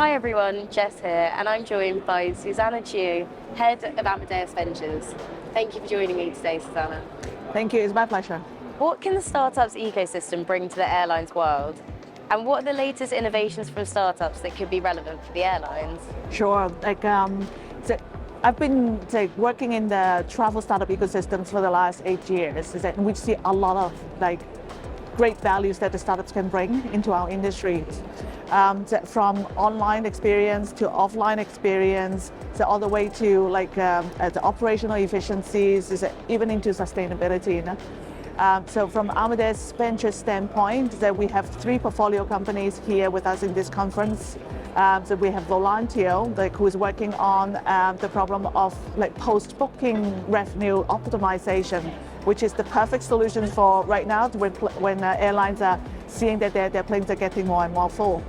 Hi everyone, Jess here, and I'm joined by Suzanna Chiu, Head of Amadeus Ventures. Thank you for joining me today, Suzanna. Thank you, it's my pleasure. What can the startups ecosystem bring to the airlines world? And what are the latest innovations from startups that could be relevant for the airlines? Sure, so I've been working in the travel startup ecosystems for the last 8 years, and we see a lot of great values that the startups can bring into our industry. From online experience to offline experience, so all the way to the operational efficiencies, even into sustainability. So from Amadeus Ventures standpoint, that we have 3 portfolio companies here with us in this conference. So we have Volantio, who is working on the problem of post-booking revenue optimization, which is the perfect solution for right now when airlines are seeing that their planes are getting more and more full.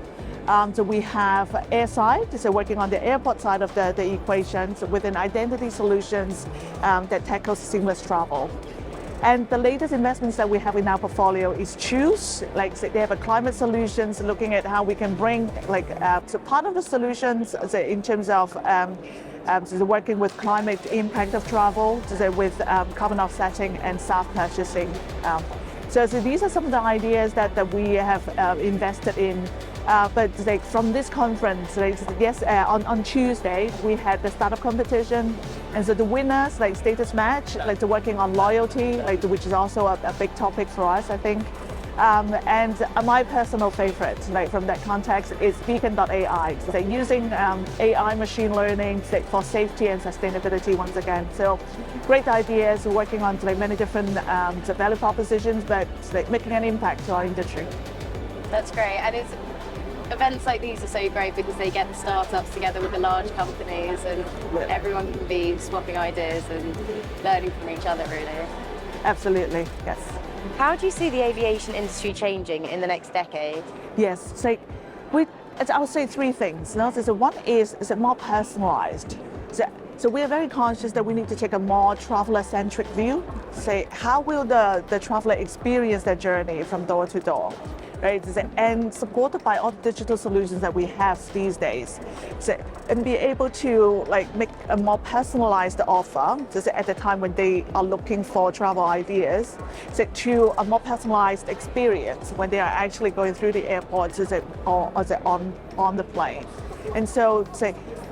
So we have Airside, so working on the airport side of the equation, so within identity solutions that tackles seamless travel. And the latest investments that we have in our portfolio is Choose. They have a climate solutions, looking at how we can bring so part of the solutions in terms of working with climate impact of travel, with carbon offsetting and SAF purchasing. So these are some of the ideas that we have invested in. But from this conference, yes, on Tuesday we had the startup competition, and so the winners status match, working on loyalty, which is also a big topic for us, I think. And my personal favorite, from that context, is Beacon.ai. So using AI machine learning for safety and sustainability once again. So great ideas, working on many different value propositions, but making an impact to our industry. That's great, and events like these are so great because they get the startups together with the large companies, and everyone can be swapping ideas and learning from each other, really. Absolutely, yes. How do you see the aviation industry changing in the next decade? Yes, I would say 3 things. So one is more personalized. So we are very conscious that we need to take a more traveler-centric view. Say, how will the traveler experience their journey from door to door? Right, and supported by all the digital solutions that we have these days, and be able to make a more personalized offer at the time when they are looking for travel ideas, to a more personalized experience when they are actually going through the airport or on the plane. And so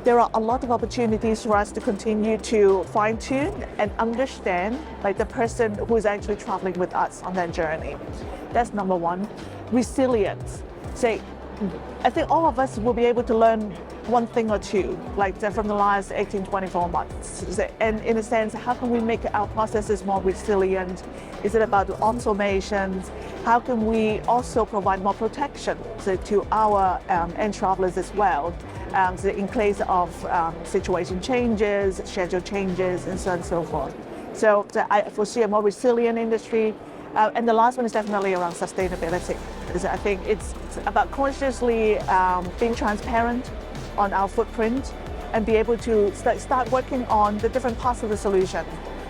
there are a lot of opportunities for us to continue to fine-tune and understand the person who is actually traveling with us on that journey. That's number one. Resilience. I think all of us will be able to learn one thing or two, from the last 18, 24 months. And in a sense, how can we make our processes more resilient? Is it about automations? How can we also provide more protection to our end travelers as well, in case of situation changes, schedule changes, and so on and so forth. So I foresee a more resilient industry. And the last one is definitely around sustainability. I think it's about consciously being transparent on our footprint and be able to start working on the different parts of the solution.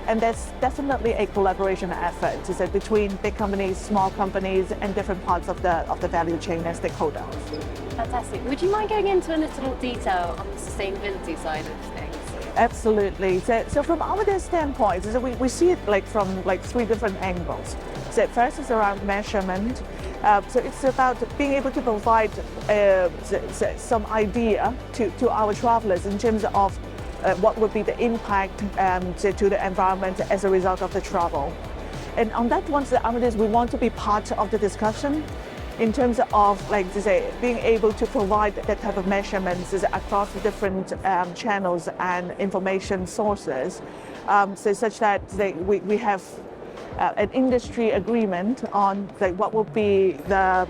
And that's definitely a collaboration effort between big companies, small companies, and different parts of the value chain and stakeholders. Fantastic. Would you mind going into a little more detail on the sustainability side of things? Absolutely. So from Amadeus standpoint, we see it from 3 different angles. So first is around measurement. So it's about being able to provide some idea to our travelers in terms of what would be the impact to the environment as a result of the travel. And on that one, Amadeus, we want to be part of the discussion in terms of being able to provide that type of measurements across the different channels and information sources, such that we have an industry agreement on what will be the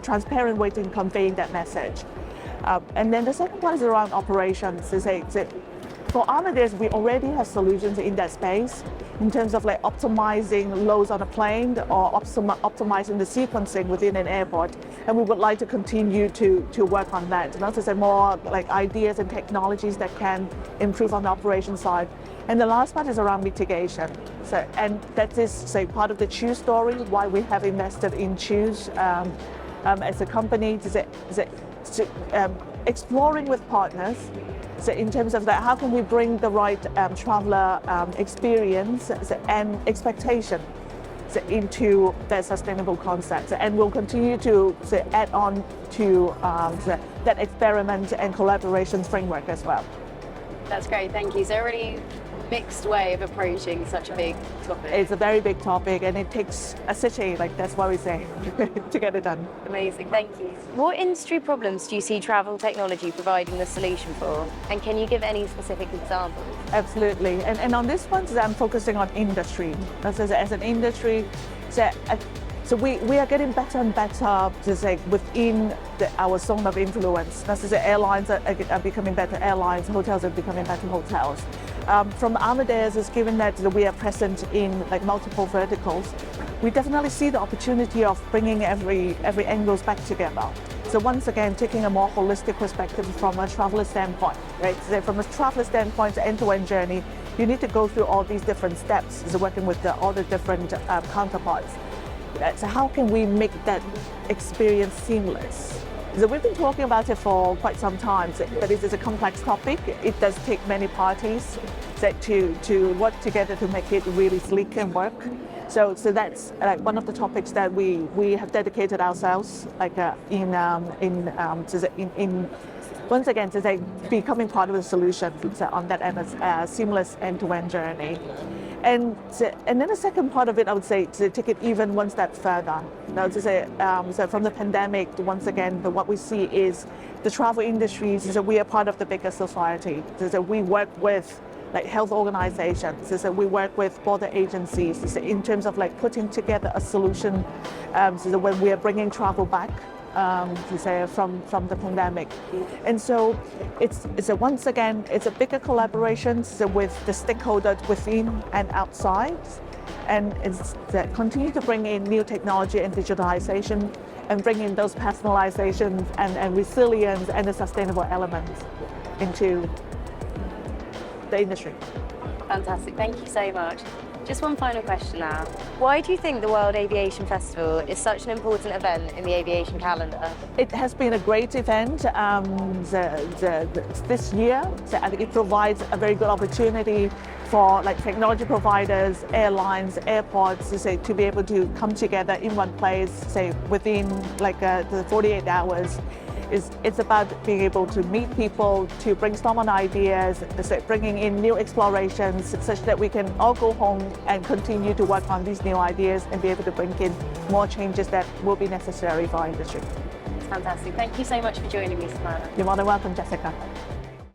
transparent way to convey that message. And then the second one is around operations. For Amadeus, we already have solutions in that space in terms of optimizing loads on a plane or optimizing the sequencing within an airport. And we would like to continue to work on that. And also more ideas and technologies that can improve on the operation side. And the last part is around mitigation. And that is part of the Choose story, why we have invested in Choose as a company. exploring with partners. So in terms of that, how can we bring the right traveler experience and expectation into their sustainable concepts, and we'll continue to add on to that experiment and collaboration framework as well. That's great, thank you. So a really mixed way of approaching such a big topic. It's a very big topic, and it takes a city, like that's what we say, to get it done. Amazing, thank you. What industry problems do you see travel technology providing the solution for? And can you give any specific examples? Absolutely, and on this one, I'm focusing on industry. As an industry, so we are getting better and better within our zone of influence. That's to say, airlines are becoming better airlines, hotels are becoming better hotels. From Amadeus, is given that we are present in multiple verticals, we definitely see the opportunity of bringing every angles back together. So once again, taking a more holistic perspective from a traveler standpoint, right? So from a traveler standpoint, end-to-end journey, you need to go through all these different steps, so working with all the different counterparts. So how can we make that experience seamless? So we've been talking about it for quite some time, but it is a complex topic. It does take many parties to work together to make it really sleek and work. So that's one of the topics that we have dedicated ourselves, once again, to becoming part of the solution on that seamless end-to-end journey. And then the second part of it, I would say, to take it even one step further. Now, so from the pandemic, once again, what we see is the travel industries, so we are part of the bigger society. So we work with health organizations, so we work with border agencies in terms of putting together a solution so when we are bringing travel back from the pandemic. And so it's once again, it's a bigger collaboration with the stakeholders within and outside, and it's continue to bring in new technology and digitalization and bring in those personalizations and resilience and the sustainable elements into the industry. Fantastic, thank you so much. Just one final question now. Why do you think the World Aviation Festival is such an important event in the aviation calendar? It has been a great event this year. So I think it provides a very good opportunity for technology providers, airlines, airports to be able to come together in one place, within the 48 hours. It's about being able to meet people, to brainstorm on ideas, bringing in new explorations such that we can all go home and continue to work on these new ideas and be able to bring in more changes that will be necessary for our industry. Fantastic. Thank you so much for joining me, Suzanna. You're more than welcome, Jessica.